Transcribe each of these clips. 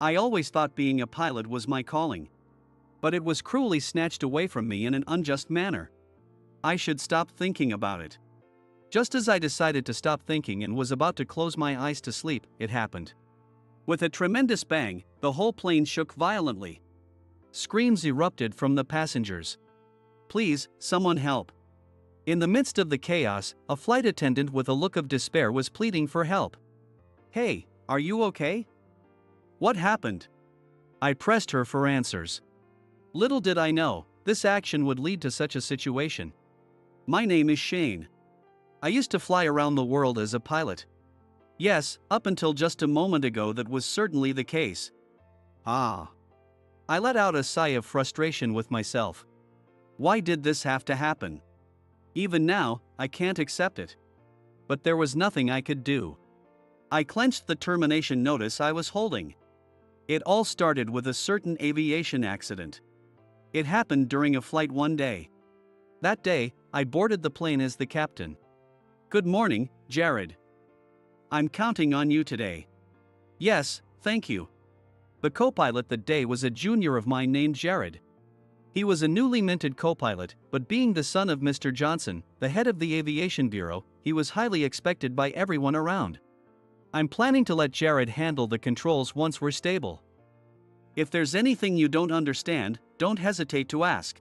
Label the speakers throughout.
Speaker 1: I always thought being a pilot was my calling. But it was cruelly snatched away from me in an unjust manner. I should stop thinking about it. Just as I decided to stop thinking and was about to close my eyes to sleep, it happened. With a tremendous bang, the whole plane shook violently. Screams erupted from the passengers. "Please, someone help." In the midst of the chaos, a flight attendant with a look of despair was pleading for help. "Hey, are you okay? What happened?" I pressed her for answers. Little did I know, this action would lead to such a situation. My name is Shane. I used to fly around the world as a pilot. Yes, up until just a moment ago that was certainly the case. Ah. I let out a sigh of frustration with myself. Why did this have to happen? Even now, I can't accept it. But there was nothing I could do. I clenched the termination notice I was holding. It all started with a certain aviation accident. It happened during a flight one day. That day, I boarded the plane as the captain. "Good morning, Jared. I'm counting on you today." "Yes, thank you." The co-pilot that day was a junior of mine named Jared. He was a newly minted co-pilot, but being the son of Mr. Johnson, the head of the aviation bureau, he was highly expected by everyone around. I'm planning to let Jared handle the controls once we're stable. If there's anything you don't understand, don't hesitate to ask.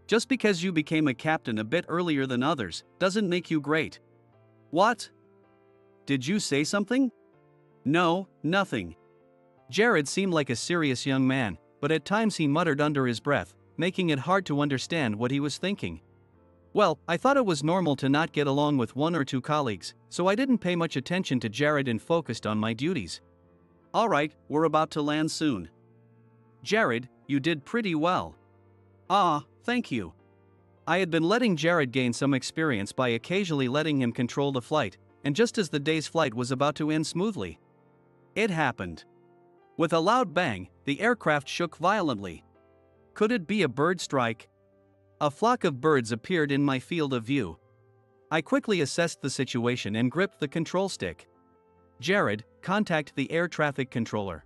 Speaker 1: Just because you became a captain a bit earlier than others, doesn't make you great. What? Did you say something? No, nothing. Jared seemed like a serious young man, but at times he muttered under his breath, making it hard to understand what he was thinking. Well, I thought it was normal to not get along with one or two colleagues, so I didn't pay much attention to Jared and focused on my duties. "Alright, we're about to land soon." "Jared, you did pretty well." "Ah, thank you." I had been letting Jared gain some experience by occasionally letting him control the flight, and just as the day's flight was about to end smoothly, it happened. With a loud bang, the aircraft shook violently. Could it be a bird strike? A flock of birds appeared in my field of view. I quickly assessed the situation and gripped the control stick. "Jared, contact the air traffic controller.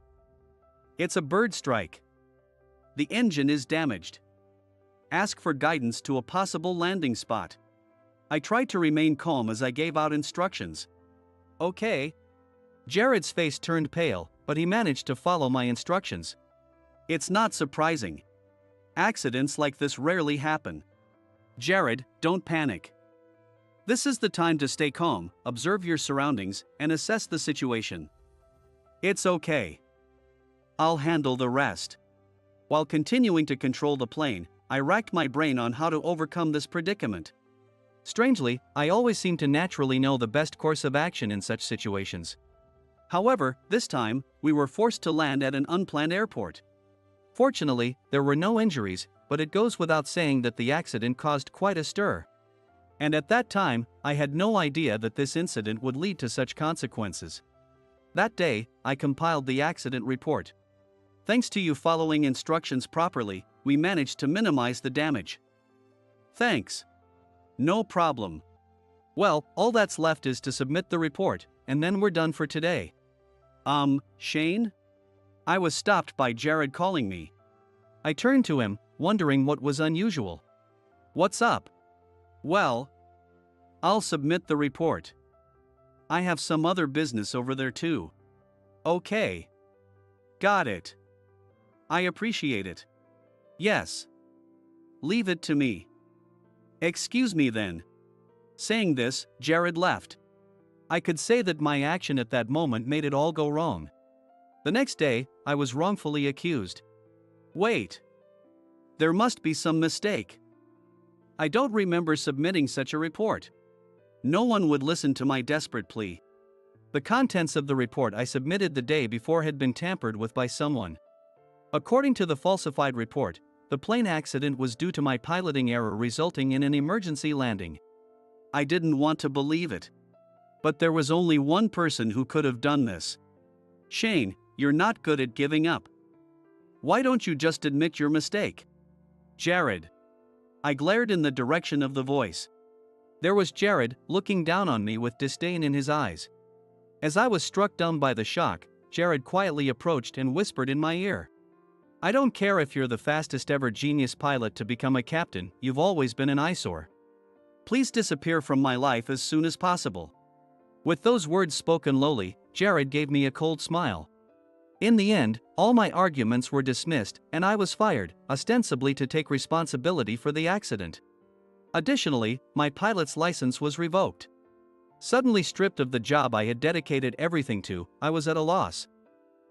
Speaker 1: It's a bird strike. The engine is damaged. Ask for guidance to a possible landing spot." I tried to remain calm as I gave out instructions. "Okay." Jared's face turned pale, but he managed to follow my instructions. It's not surprising. Accidents like this rarely happen. "Jared, don't panic. This is the time to stay calm, observe your surroundings, and assess the situation. It's okay. I'll handle the rest." While continuing to control the plane, I racked my brain on how to overcome this predicament. Strangely, I always seem to naturally know the best course of action in such situations. However, this time, we were forced to land at an unplanned airport. Fortunately, there were no injuries, but it goes without saying that the accident caused quite a stir. And at that time, I had no idea that this incident would lead to such consequences. That day, I compiled the accident report. Thanks to you following instructions properly, we managed to minimize the damage. Thanks. No problem. Well, all that's left is to submit the report, and then we're done for today. Shane? I was stopped by Jared calling me. I turned to him, wondering what was unusual. "What's up?" "Well, I'll submit the report. I have some other business over there too." "Okay. Got it. I appreciate it." "Yes. Leave it to me." "Excuse me then." Saying this, Jared left. I could say that my action at that moment made it all go wrong. The next day, I was wrongfully accused. Wait. There must be some mistake. I don't remember submitting such a report. No one would listen to my desperate plea. The contents of the report I submitted the day before had been tampered with by someone. According to the falsified report, the plane accident was due to my piloting error resulting in an emergency landing. I didn't want to believe it. But there was only one person who could have done this. "Shane, you're not good at giving up. Why don't you just admit your mistake?" "Jared." I glared in the direction of the voice. There was Jared, looking down on me with disdain in his eyes. As I was struck dumb by the shock, Jared quietly approached and whispered in my ear. I don't care if you're the fastest ever genius pilot to become a captain, you've always been an eyesore. Please disappear from my life as soon as possible. With those words spoken lowly, Jared gave me a cold smile. In the end, all my arguments were dismissed and I was fired, ostensibly to take responsibility for the accident. Additionally, my pilot's license was revoked. Suddenly stripped of the job I had dedicated everything to, I was at a loss.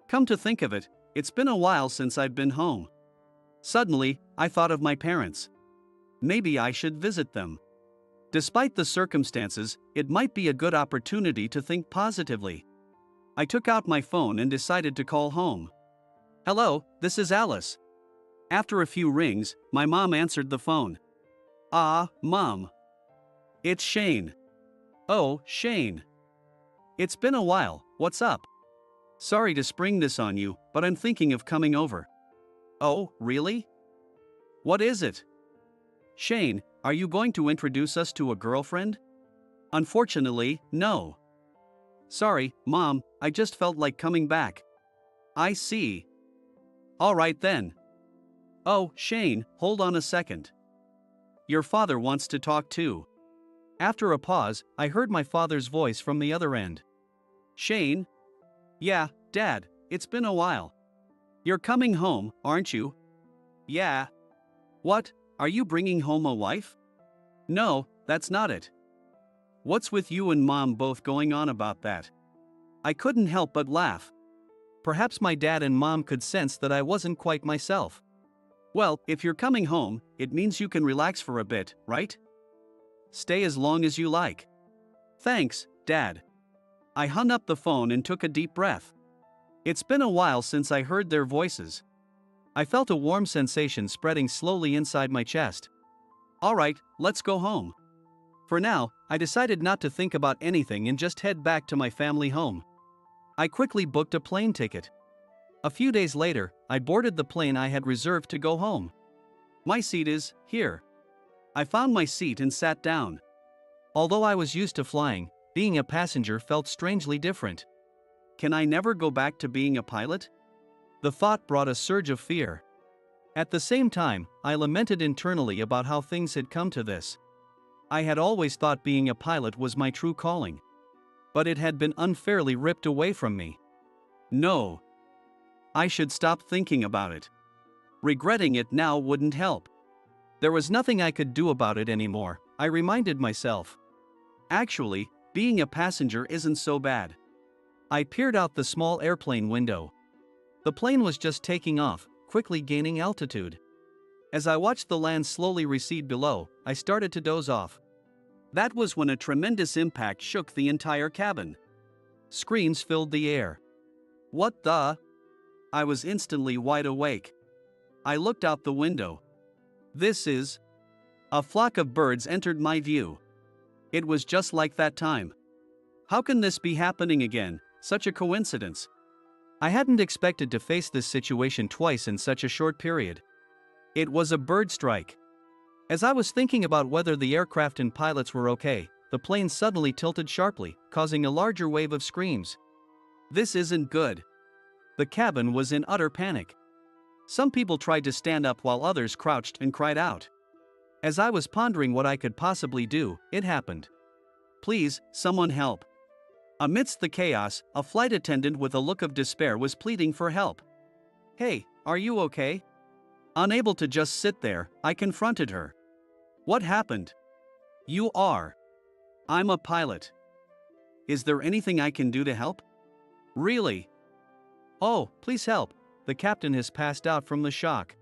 Speaker 1: Come to think of it, it's been a while since I've been home. Suddenly, I thought of my parents. Maybe I should visit them. Despite the circumstances, it might be a good opportunity to think positively. I took out my phone and decided to call home. Hello, this is Alice. After a few rings, my mom answered the phone. Ah, Mom. It's Shane. Oh, Shane. It's been a while, what's up? Sorry to spring this on you, but I'm thinking of coming over. Oh, really? What is it? Shane, are you going to introduce us to a girlfriend? Unfortunately, no. Sorry, Mom, I just felt like coming back. I see. Alright then. Oh, Shane, hold on a second. Your father wants to talk too. After a pause, I heard my father's voice from the other end. Shane? Yeah, Dad, it's been a while. You're coming home, aren't you? Yeah. What, are you bringing home a wife? No, that's not it. What's with you and Mom both going on about that? I couldn't help but laugh. Perhaps my dad and Mom could sense that I wasn't quite myself. Well, if you're coming home, it means you can relax for a bit, right? Stay as long as you like. Thanks, Dad. I hung up the phone and took a deep breath. It's been a while since I heard their voices. I felt a warm sensation spreading slowly inside my chest. Alright, let's go home. For now, I decided not to think about anything and just head back to my family home. I quickly booked a plane ticket. A few days later, I boarded the plane I had reserved to go home. My seat is here. I found my seat and sat down. Although I was used to flying, being a passenger felt strangely different. Can I never go back to being a pilot? The thought brought a surge of fear. At the same time, I lamented internally about how things had come to this. I had always thought being a pilot was my true calling. But it had been unfairly ripped away from me. No. I should stop thinking about it. Regretting it now wouldn't help. There was nothing I could do about it anymore, I reminded myself. Actually, being a passenger isn't so bad. I peered out the small airplane window. The plane was just taking off, quickly gaining altitude. As I watched the land slowly recede below, I started to doze off. That was when a tremendous impact shook the entire cabin. Screams filled the air. What the? I was instantly wide awake. I looked out the window. This is... A flock of birds entered my view. It was just like that time. How can this be happening again? Such a coincidence. I hadn't expected to face this situation twice in such a short period. It was a bird strike. As I was thinking about whether the aircraft and pilots were okay, the plane suddenly tilted sharply, causing a larger wave of screams. This isn't good. The cabin was in utter panic. Some people tried to stand up while others crouched and cried out. As I was pondering what I could possibly do, it happened. Please, someone help. Amidst the chaos, a flight attendant with a look of despair was pleading for help. Hey, are you okay? Unable to just sit there, I confronted her. What happened? You are. I'm a pilot. Is there anything I can do to help? Really? Oh, please help. The captain has passed out from the shock.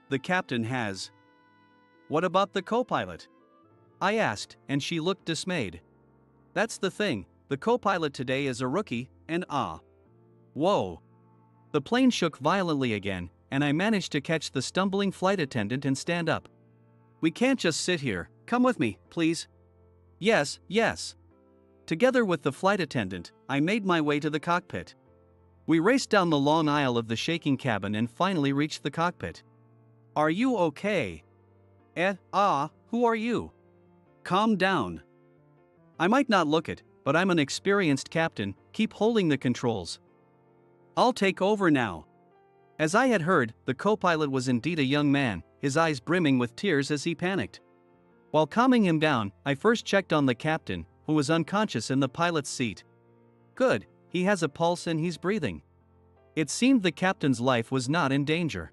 Speaker 1: The captain has. What about the co-pilot? I asked, and she looked dismayed. That's the thing, the co-pilot today is a rookie, and Whoa. The plane shook violently again, and I managed to catch the stumbling flight attendant and stand up. We can't just sit here, come with me, please. Yes. Together with the flight attendant, I made my way to the cockpit. We raced down the long aisle of the shaking cabin and finally reached the cockpit. Are you okay? Who are you? Calm down. I might not look it, but I'm an experienced captain, keep holding the controls. I'll take over now. As I had heard, the co-pilot was indeed a young man, his eyes brimming with tears as he panicked. While calming him down, I first checked on the captain, who was unconscious in the pilot's seat. Good, he has a pulse and he's breathing. It seemed the captain's life was not in danger.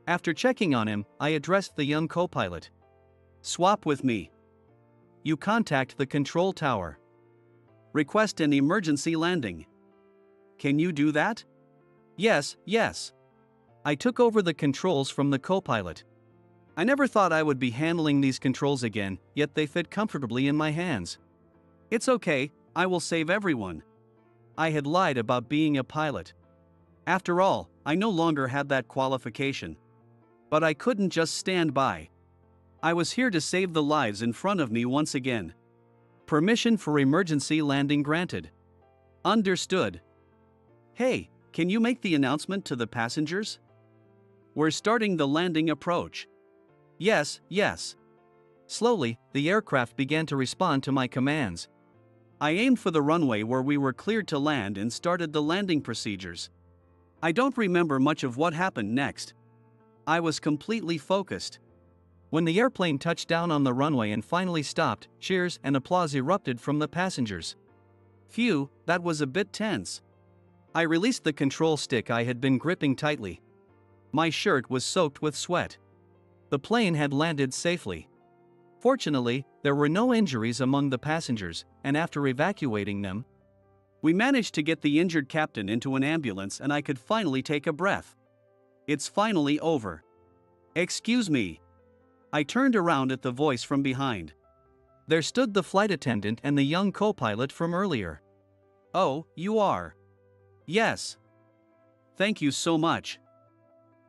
Speaker 1: After checking on him, I addressed the young co-pilot. Swap with me. You contact the control tower. Request an emergency landing. Can you do that? Yes. I took over the controls from the co-pilot. I never thought I would be handling these controls again, yet they fit comfortably in my hands. It's okay, I will save everyone. I had lied about being a pilot. After all, I no longer had that qualification. But I couldn't just stand by. I was here to save the lives in front of me once again. Permission for emergency landing granted. Understood. Hey, can you make the announcement to the passengers? We're starting the landing approach. Yes. Slowly, the aircraft began to respond to my commands. I aimed for the runway where we were cleared to land and started the landing procedures. I don't remember much of what happened next. I was completely focused. When the airplane touched down on the runway and finally stopped, cheers and applause erupted from the passengers. Phew, that was a bit tense. I released the control stick I had been gripping tightly. My shirt was soaked with sweat. The plane had landed safely. Fortunately, there were no injuries among the passengers, and after evacuating them, we managed to get the injured captain into an ambulance and I could finally take a breath. It's finally over. Excuse me. I turned around at the voice from behind. There stood the flight attendant and the young co-pilot from earlier. Oh, you are? Yes. Thank you so much.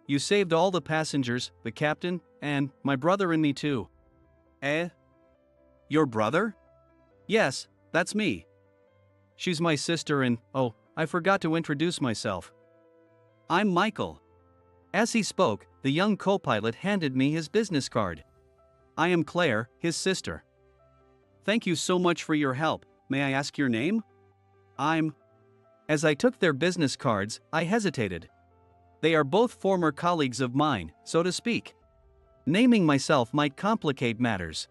Speaker 1: You saved all the passengers, the captain, and my brother and me too. Your brother? Yes, that's me. She's my sister and, oh, I forgot to introduce myself. I'm Michael. As he spoke, the young co-pilot handed me his business card. I am Claire, his sister. Thank you so much for your help. May I ask your name? As I took their business cards, I hesitated. They are both former colleagues of mine, so to speak. Naming myself might complicate matters.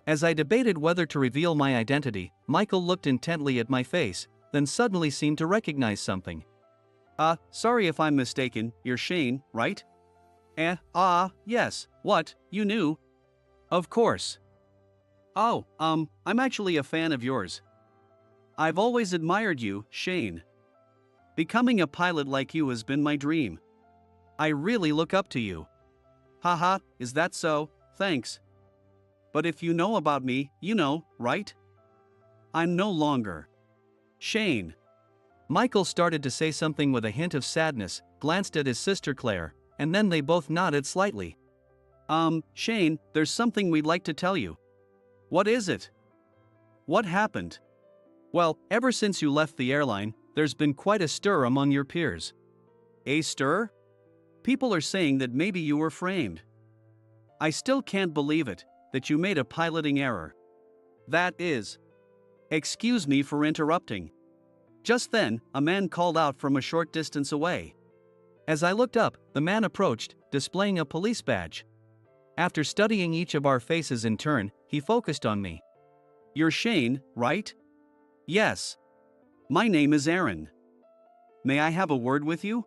Speaker 1: As I debated whether to reveal my identity, Michael looked intently at my face, then suddenly seemed to recognize something. Sorry if I'm mistaken, you're Shane, right? Yes, what, you knew? Of course. Oh, I'm actually a fan of yours. I've always admired you, Shane. Becoming a pilot like you has been my dream. I really look up to you. Haha, is that so? Thanks. But if you know about me, you know, right? I'm no longer Shane. Michael started to say something with a hint of sadness, glanced at his sister Claire, and then they both nodded slightly. Shane, there's something we'd like to tell you. What is it? What happened? Well, ever since you left the airline, there's been quite a stir among your peers. A stir? People are saying that maybe you were framed. I still can't believe it, that you made a piloting error. That is. Excuse me for interrupting. Just then, a man called out from a short distance away. As I looked up, the man approached, displaying a police badge. After studying each of our faces in turn, he focused on me. You're Shane, right? Yes. My name is Aaron. May I have a word with you?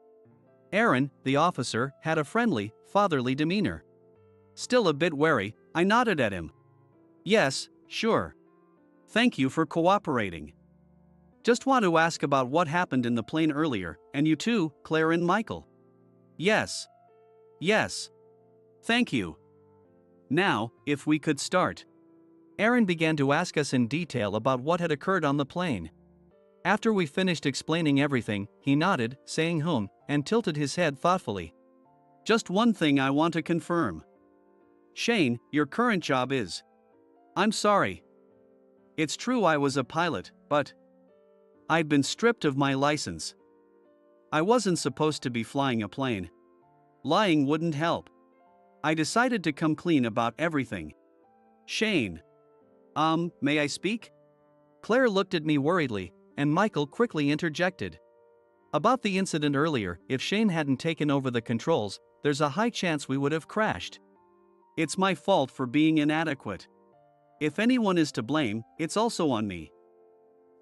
Speaker 1: Aaron, the officer, had a friendly, fatherly demeanor. Still a bit wary, I nodded at him. Yes, sure. Thank you for cooperating. Just want to ask about what happened in the plane earlier, and you too, Claire and Michael. Yes. Thank you. Now, if we could start. Aaron began to ask us in detail about what had occurred on the plane. After we finished explaining everything, he nodded, saying and tilted his head thoughtfully. Just one thing I want to confirm. Shane, your current job is. I'm sorry. It's true I was a pilot, but I'd been stripped of my license. I wasn't supposed to be flying a plane. Lying wouldn't help. I decided to come clean about everything. Shane. May I speak? Claire looked at me worriedly, and Michael quickly interjected. About the incident earlier, if Shane hadn't taken over the controls, there's a high chance we would have crashed. It's my fault for being inadequate. If anyone is to blame, it's also on me.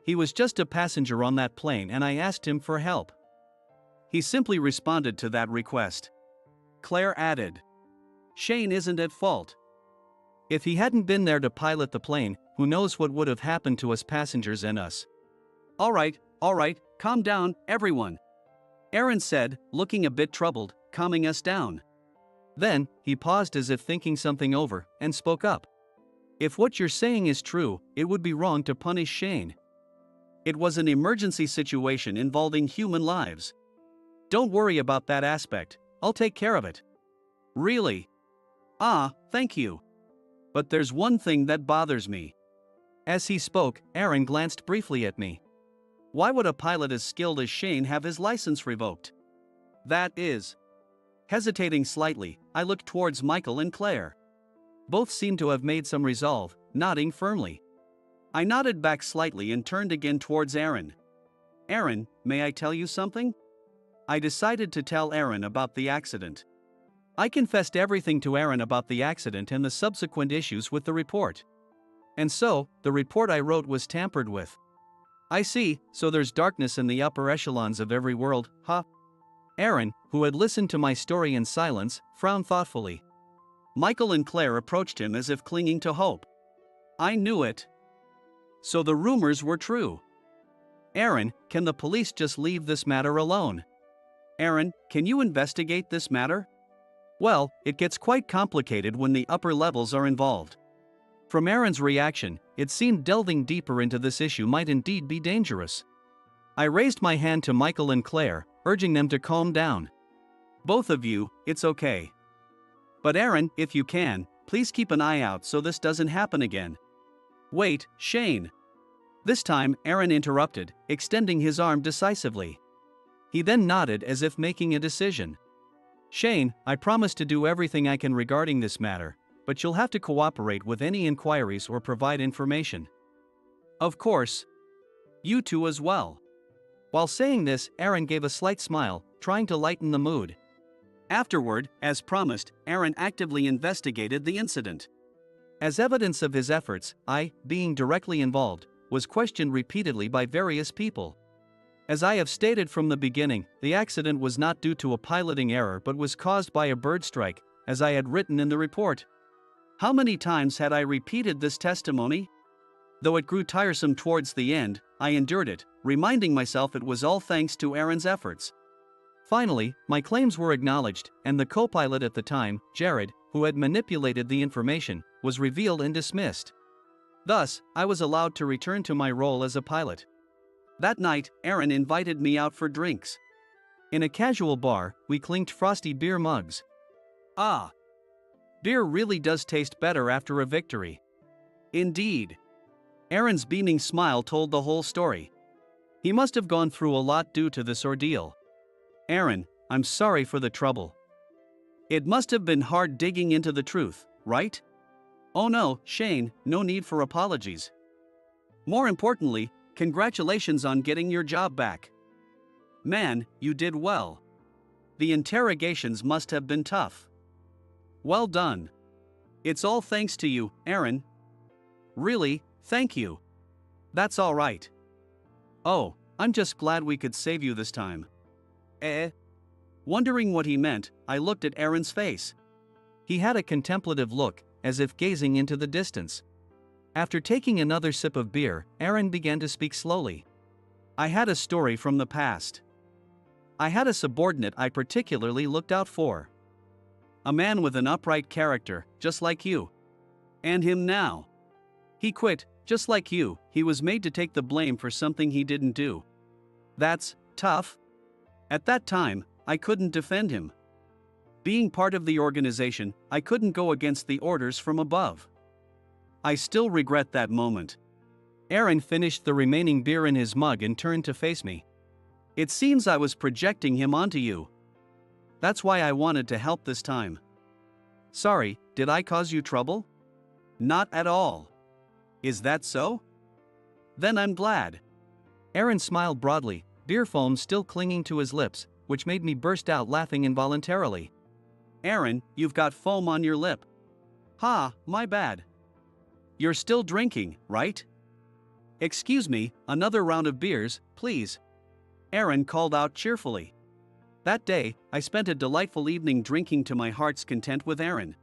Speaker 1: He was just a passenger on that plane and I asked him for help. He simply responded to that request. Claire added. Shane isn't at fault. If he hadn't been there to pilot the plane, who knows what would have happened to us passengers and us. All right, calm down, everyone. Aaron said, looking a bit troubled, calming us down. Then, he paused as if thinking something over, and spoke up. If what you're saying is true, it would be wrong to punish Shane. It was an emergency situation involving human lives. Don't worry about that aspect, I'll take care of it. Really? Ah, thank you. But there's one thing that bothers me. As he spoke, Aaron glanced briefly at me. Why would a pilot as skilled as Shane have his license revoked? That is. Hesitating slightly, I looked towards Michael and Claire. Both seemed to have made some resolve, nodding firmly. I nodded back slightly and turned again towards Aaron. Aaron, may I tell you something? I decided to tell Aaron about the accident. I confessed everything to Aaron about the accident and the subsequent issues with the report. And so, the report I wrote was tampered with. I see, so there's darkness in the upper echelons of every world, huh? Aaron, who had listened to my story in silence, frowned thoughtfully. Michael and Claire approached him as if clinging to hope. I knew it. So the rumors were true. Aaron, can the police just leave this matter alone? Aaron, can you investigate this matter? Well, it gets quite complicated when the upper levels are involved. From Aaron's reaction, it seemed delving deeper into this issue might indeed be dangerous. I raised my hand to Michael and Claire, urging them to calm down. Both of you, it's okay. But Aaron, if you can, please keep an eye out so this doesn't happen again. Wait, Shane. This time, Aaron interrupted, extending his arm decisively. He then nodded as if making a decision. Shane, I promise to do everything I can regarding this matter, but you'll have to cooperate with any inquiries or provide information. Of course. You two as well. While saying this, Aaron gave a slight smile, trying to lighten the mood. Afterward, as promised, Aaron actively investigated the incident. As evidence of his efforts, I, being directly involved, was questioned repeatedly by various people. As I have stated from the beginning, the accident was not due to a piloting error but was caused by a bird strike, as I had written in the report. How many times had I repeated this testimony? Though it grew tiresome towards the end, I endured it, reminding myself it was all thanks to Aaron's efforts. Finally, my claims were acknowledged, and the co-pilot at the time, Jared, who had manipulated the information, was revealed and dismissed. Thus, I was allowed to return to my role as a pilot. That night, Aaron invited me out for drinks. In a casual bar, we clinked frosty beer mugs. Ah! Beer really does taste better after a victory. Indeed. Aaron's beaming smile told the whole story. He must have gone through a lot due to this ordeal. Aaron, I'm sorry for the trouble. It must have been hard digging into the truth, right? Oh no, Shane, no need for apologies. More importantly, congratulations on getting your job back. Man, you did well. The interrogations must have been tough. Well done. It's all thanks to you, Aaron. Really, thank you. That's all right. Oh, I'm just glad we could save you this time. Wondering what he meant, I looked at Aaron's face. He had a contemplative look, as if gazing into the distance. After taking another sip of beer, Aaron began to speak slowly. I had a story from the past. I had a subordinate I particularly looked out for. A man with an upright character, just like you. And him now. He quit, just like you, he was made to take the blame for something he didn't do. That's tough. At that time, I couldn't defend him. Being part of the organization, I couldn't go against the orders from above. I still regret that moment. Aaron finished the remaining beer in his mug and turned to face me. It seems I was projecting him onto you. That's why I wanted to help this time. Sorry, did I cause you trouble? Not at all. Is that so? Then I'm glad. Aaron smiled broadly, beer foam still clinging to his lips, which made me burst out laughing involuntarily. Aaron, you've got foam on your lip. Ha, my bad. You're still drinking, right? Excuse me, another round of beers, please. Aaron called out cheerfully. That day, I spent a delightful evening drinking to my heart's content with Aaron.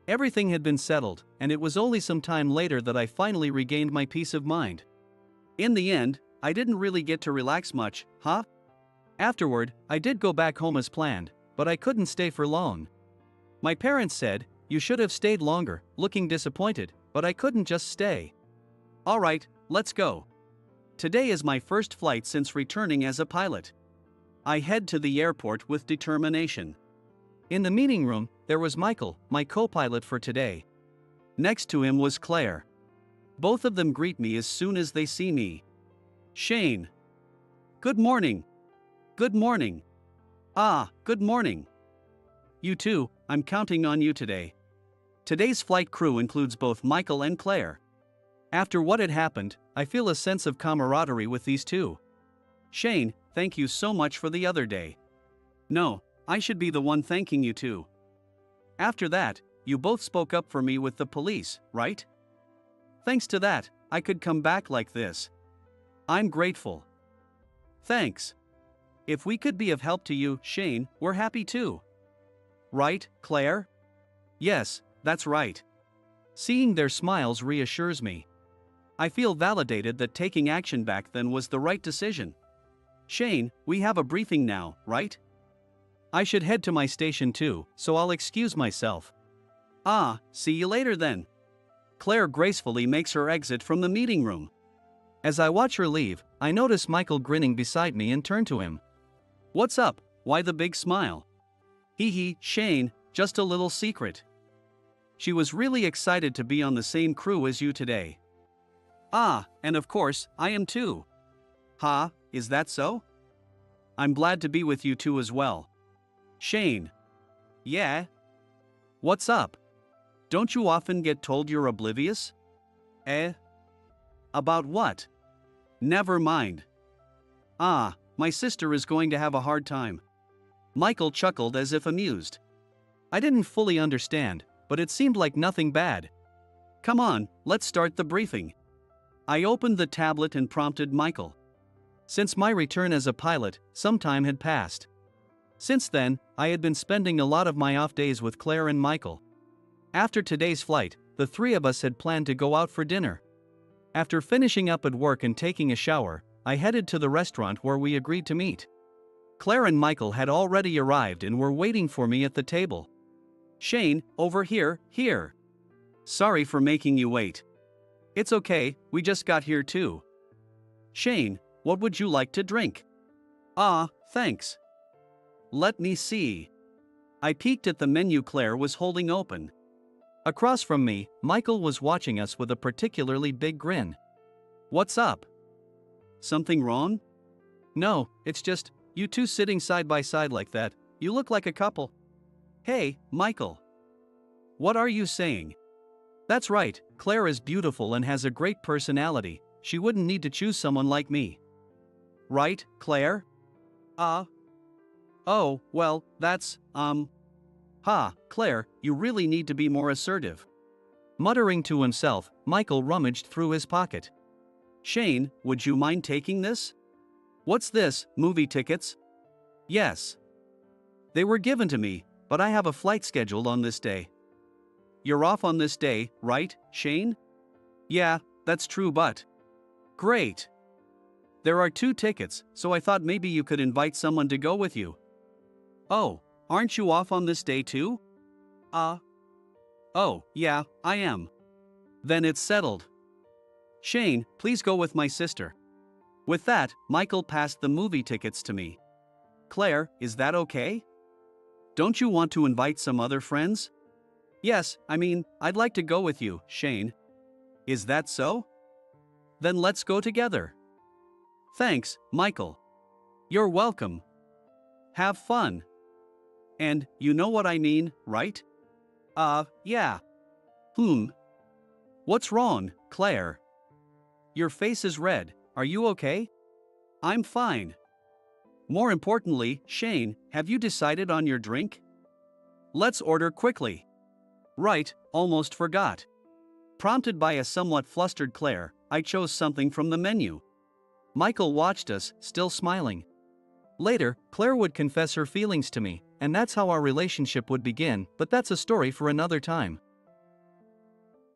Speaker 1: Everything had been settled, and it was only some time later that I finally regained my peace of mind. In the end, I didn't really get to relax much, huh? Afterward, I did go back home as planned, but I couldn't stay for long. My parents said, "You should have stayed longer," looking disappointed, but I couldn't just stay. Alright, let's go. Today is my first flight since returning as a pilot. I head to the airport with determination. In the meeting room, there was Michael, my co-pilot for today. Next to him was Claire. Both of them greet me as soon as they see me. Shane. Good morning. Good morning. Ah, good morning. You too, I'm counting on you today. Today's flight crew includes both Michael and Claire. After what had happened, I feel a sense of camaraderie with these two. Shane, thank you so much for the other day. No, I should be the one thanking you too. After that, you both spoke up for me with the police, right? Thanks to that, I could come back like this. I'm grateful. Thanks. If we could be of help to you, Shane, we're happy too. Right, Claire? Yes, that's right. Seeing their smiles reassures me. I feel validated that taking action back then was the right decision. Shane, we have a briefing now, right? I should head to my station too, so I'll excuse myself. Ah, see you later then. Claire gracefully makes her exit from the meeting room. As I watch her leave, I notice Michael grinning beside me and turn to him. What's up? Why the big smile? Hee hee, Shane, just a little secret. She was really excited to be on the same crew as you today. Ah, and of course, I am too. Ha, is that so? I'm glad to be with you too as well. Shane. Yeah? What's up? Don't you often get told you're oblivious? About what? Never mind. Ah, my sister is going to have a hard time. Michael chuckled as if amused. I didn't fully understand, but it seemed like nothing bad. Come on, let's start the briefing. I opened the tablet and prompted Michael. Since my return as a pilot, some time had passed. Since then, I had been spending a lot of my off days with Claire and Michael. After today's flight, the three of us had planned to go out for dinner. After finishing up at work and taking a shower, I headed to the restaurant where we agreed to meet. Claire and Michael had already arrived and were waiting for me at the table. Shane, over here. Sorry for making you wait. It's okay, we just got here too. Shane, what would you like to drink? Ah, thanks. Let me see. I peeked at the menu Claire was holding open. Across from me, Michael was watching us with a particularly big grin. What's up? Something wrong? No, it's just, you two sitting side by side like that, you look like a couple. Hey, Michael. What are you saying? That's right, Claire is beautiful and has a great personality, she wouldn't need to choose someone like me. Right, Claire? Oh, well, that's, Claire, you really need to be more assertive. Muttering to himself, Michael rummaged through his pocket. Shane, would you mind taking this? What's this, movie tickets? Yes. They were given to me, but I have a flight scheduled on this day. You're off on this day, right, Shane? Yeah, that's true, but... Great. There are 2 tickets, so I thought maybe you could invite someone to go with you. Oh, aren't you off on this day too? Oh, yeah, I am. Then it's settled. Shane, please go with my sister. With that, Michael passed the movie tickets to me. Claire, is that okay? Don't you want to invite some other friends? Yes, I'd like to go with you, Shane. Is that so? Then let's go together. Thanks, Michael. You're welcome. Have fun. And, you know what I mean, right? Yeah. What's wrong, Claire? Your face is red, are you okay? I'm fine. More importantly, Shane, have you decided on your drink? Let's order quickly. Right, almost forgot. Prompted by a somewhat flustered Claire, I chose something from the menu. Michael watched us, still smiling. Later, Claire would confess her feelings to me, and that's how our relationship would begin, but that's a story for another time.